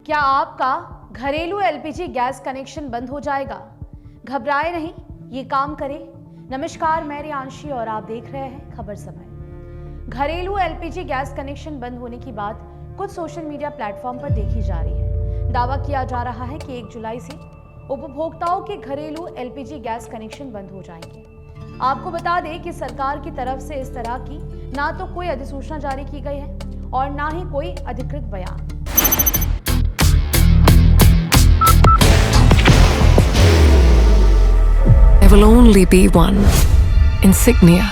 क्या आपका घरेलू एलपीजी गैस कनेक्शन बंद हो जाएगा? घबराए नहीं, ये काम करे। नमस्कार, मैं रियांशी और आप देख रहे हैं खबर समय। घरेलू एलपीजी गैस कनेक्शन बंद होने की बात कुछ सोशल मीडिया प्लेटफॉर्म पर देखी जा रही है। दावा किया जा रहा है कि 1 जुलाई से उपभोक्ताओं के घरेलू एलपीजी गैस कनेक्शन बंद हो जाएंगे। आपको बता दें कि सरकार की तरफ से इस तरह की ना तो कोई अधिसूचना जारी की गई है और ना ही कोई अधिकृत बयान। There will only be one insignia.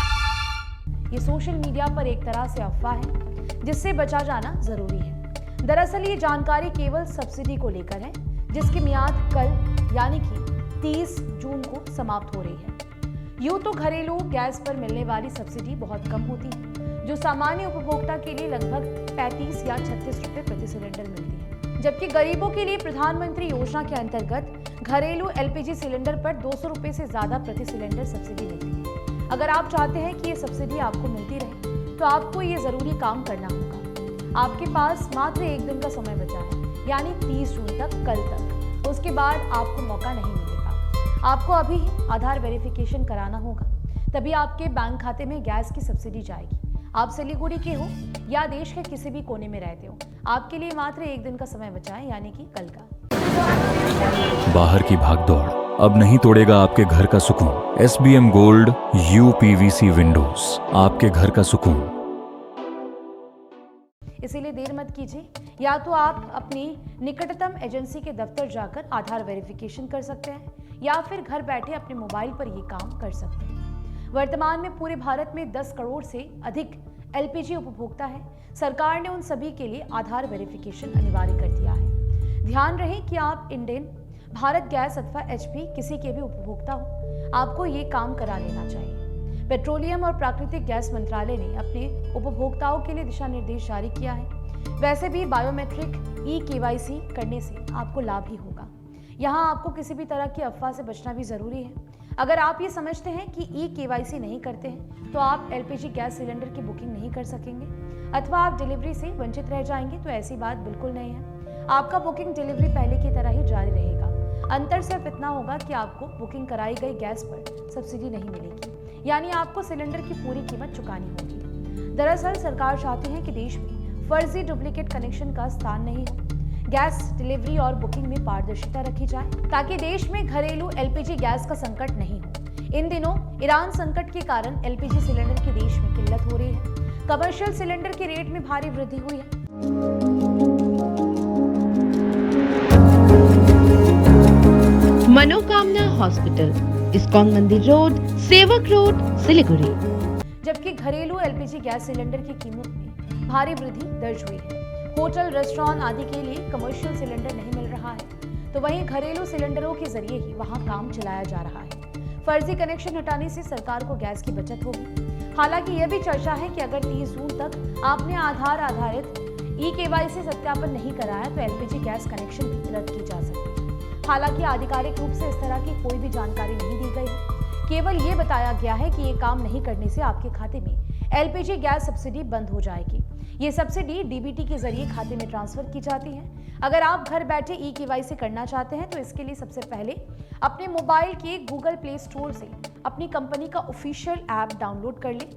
ये सोशल मीडिया पर एक तरह से अफवाह है जिससे बचा जाना जरूरी है। दरअसल ये जानकारी केवल सब्सिडी को लेकर है जिसकी मियाद कल यानी कि 30 जून को समाप्त हो रही है। यूं तो घरेलू गैस पर मिलने वाली सब्सिडी बहुत कम होती है, जो सामान्य उपभोक्ता के लिए लगभग 35 या 36 रुपए प्रति सिलेंडर मिलती है, जबकि गरीबों के लिए प्रधानमंत्री योजना के अंतर्गत घरेलू एलपीजी सिलेंडर पर 200 रुपए से ज्यादा प्रति सिलेंडर सब्सिडी मिलती है। अगर आप चाहते हैं कि ये सब्सिडी आपको मिलती रहे तो आपको ये जरूरी काम करना होगा। आपके पास मात्र 1 दिन का समय बचा है, यानी 30 जून तक, कल तक। उसके बाद आपको मौका नहीं मिलेगा। आपको अभी आधार वेरिफिकेशन कराना होगा, तभी आपके बैंक खाते में गैस की सब्सिडी जाएगी। आप सिलीगुड़ी के हो या देश के किसी भी कोने में रहते हो, आपके लिए मात्र 1 दिन का समय बचा है, यानी कि कल का। बाहर की भागदौड़ अब नहीं तोड़ेगा आपके घर का सुकून। SBM गोल्ड UPVC विंडोज, आपके घर का सुकून। इसीलिए देर मत कीजिए, या तो आप अपनी निकटतम एजेंसी के दफ्तर जाकर आधार वेरिफिकेशन कर सकते हैं या फिर घर बैठे अपने मोबाइल पर ये काम कर सकते हैं। वर्तमान में पूरे भारत में 10 करोड़ से अधिक एलपीजी उपभोक्ता है। सरकार ने उन सभी के लिए आधार वेरिफिकेशन अनिवार्य कर दिया है। ध्यान रहे कि आप इंडेन, भारत गैस अथवा HP किसी के भी उपभोक्ता हो, आपको ये काम करा लेना चाहिए। पेट्रोलियम और प्राकृतिक गैस मंत्रालय ने अपने उपभोक्ताओं के लिए दिशा निर्देश जारी किया है। वैसे भी बायोमेट्रिक KYC करने से आपको लाभ ही होगा। यहाँ आपको किसी भी तरह की अफवाह से बचना भी जरूरी है। अगर आप ये समझते हैं कि KYC नहीं करते हैं तो आप एलपीजी गैस सिलेंडर की बुकिंग नहीं कर सकेंगे अथवा आप डिलीवरी से वंचित रह जाएंगे, तो ऐसी बात बिल्कुल नहीं है। आपका बुकिंग डिलीवरी पहले की तरह ही जारी रहेगा। अंतर सिर्फ इतना होगा कि आपको बुकिंग कराई गई गैस पर सब्सिडी नहीं मिलेगी, यानी आपको सिलेंडर की पूरी कीमत चुकानी होगी। दरअसल सरकार चाहती है कि देश में फर्जी डुप्लीकेट कनेक्शन का स्थान नहीं हो। गैस डिलीवरी और बुकिंग में पारदर्शिता रखी जाए ताकि देश में घरेलू एलपीजी गैस का संकट नहीं हो। इन दिनों ईरान संकट के कारण एलपीजी सिलेंडर की देश में किल्लत हो रही है। कमर्शियल सिलेंडर के रेट में भारी वृद्धि हुई है। मनोकामना हॉस्पिटल, इस्कॉन मंदिर रोड, सेवक रोड, सिलीगुड़ी। जबकि घरेलू एलपीजी गैस सिलेंडर की कीमत में भारी वृद्धि दर्ज हुई है। होटल, रेस्टोरेंट आदि के लिए कमर्शियल सिलेंडर नहीं मिल रहा है, तो वहीं घरेलू सिलेंडरों के जरिए ही वहां काम चलाया जा रहा है। फर्जी कनेक्शन हटाने से सरकार को गैस की बचत होगी। हालांकि यह भी चर्चा है कि अगर 30 जून तक आपने आधार आधारित KYC सत्यापन नहीं कराया तो एलपीजी गैस कनेक्शन भी रद्द की जा सकती है। हालांकि आधिकारिक रूप से इस तरह की कोई भी जानकारी नहीं दी गई है। केवल ये बताया गया है कि ये काम नहीं करने से आपके खाते में एलपीजी गैस सब्सिडी बंद हो जाएगी। ये सब्सिडी DBT के जरिए खाते में ट्रांसफर की जाती है। अगर आप घर बैठे KYC करना चाहते हैं तो इसके लिए सबसे पहले अपने मोबाइल के गूगल प्ले स्टोर से अपनी कंपनी का ऑफिशियल ऐप डाउनलोड कर लें।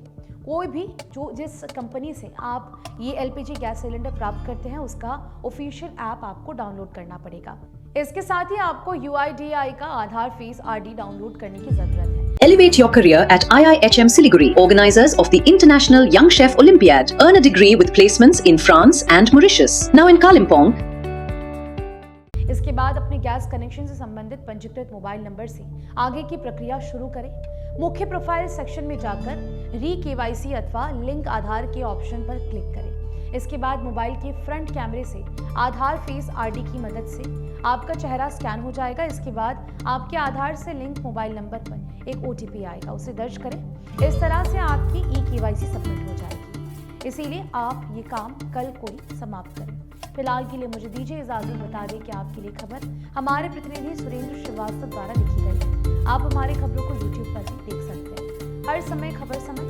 कोई भी जिस कंपनी से आप ये एलपीजी गैस सिलेंडर प्राप्त करते हैं उसका ऑफिशियल ऐप आपको डाउनलोड करना पड़ेगा। इसके साथ ही आपको UIDAI का आधार फीस RD डाउनलोड करने की जरूरत है। Elevate your career at IIHM Siliguri, organizers of the International Young Chef Olympiad. Earn a degree with placements in France and Mauritius. Now in Kalimpong. इसके बाद अपने गैस कनेक्शन से संबंधित पंजीकृत मोबाइल नंबर से आगे की प्रक्रिया शुरू करें। मुख्य प्रोफाइल सेक्शन में जाकर KYC अथवा लिंक आधार के ऑप्शन पर क्लिक करें। इसके बाद मोबाइल के फ्रंट कैमरे से आधार फेस RD की मदद से आपका चेहरा स्कैन हो जाएगा। इसके बाद आपके आधार से लिंक मोबाइल नंबर पर एक OTP आएगा, उसे दर्ज करें। इस तरह से आपकी KYC सबमिट हो जाएगी। इसीलिए आप ये काम कल को ही समाप्त करें। फिलहाल के लिए मुझे दीजिए इजाजत। बता दें कि आपके लिए खबर हमारे प्रतिनिधि सुरेंद्र श्रीवास्तव द्वारा लिखी गई है। आप हमारे खबरों को YouTube पर भी देख सकते हैं। हर समय खबर समय